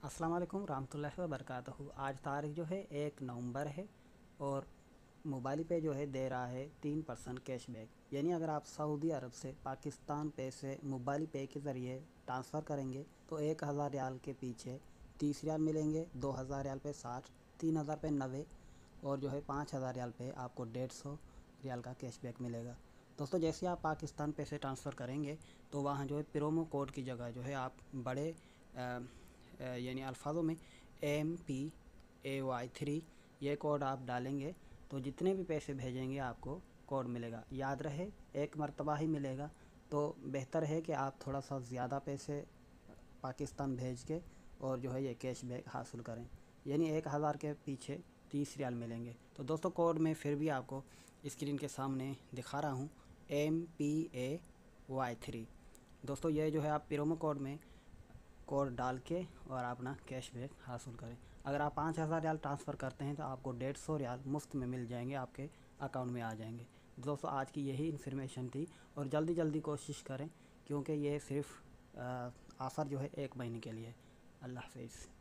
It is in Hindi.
अस्सलाम वालेकुम रहमतुल्लाहि व बरकातहू। आज तारीख जो है 1 नवंबर है और मोबाइल पे जो है दे रहा है 3% कैशबैक। यानी अगर आप सऊदी अरब से पाकिस्तान पे से मोबाइल पे के ज़रिए ट्रांसफ़र करेंगे तो 1000 रियाल के पीछे 30 रियाल मिलेंगे, 2000 रियाल पे 60, 3000 पे 90 और जो है 5000 रियाल पे आपको 150 रियाल का कैशबैक मिलेगा। दोस्तों, जैसे आप पाकिस्तान पे से ट्रांसफ़र करेंगे तो वहाँ जो है प्रोमो कोड की जगह जो है आप बड़े यानी अल्फाजों में MPAY3 ये कोड आप डालेंगे तो जितने भी पैसे भेजेंगे आपको कोड मिलेगा। याद रहे, एक मरतबा ही मिलेगा, तो बेहतर है कि आप थोड़ा सा ज़्यादा पैसे पाकिस्तान भेज के और जो है ये कैशबैक हासिल करें। यानी 1000 के पीछे 30 रियाल मिलेंगे। तो दोस्तों, कोड में फिर भी आपको स्क्रीन के सामने दिखा रहा हूँ, MPAY3। दोस्तों, ये जो है आप प्रोमो कोड में कोड डाल के और अपना कैशबैक हासिल करें। अगर आप 5000 रियाल ट्रांसफ़र करते हैं तो आपको 150 रियाल मुफ्त में मिल जाएंगे, आपके अकाउंट में आ जाएंगे। दोस्तों, आज की यही इन्फॉर्मेशन थी और जल्दी जल्दी कोशिश करें क्योंकि ये सिर्फ ऑफ़र जो है 1 महीने के लिए। अल्लाह हाफ़िज़।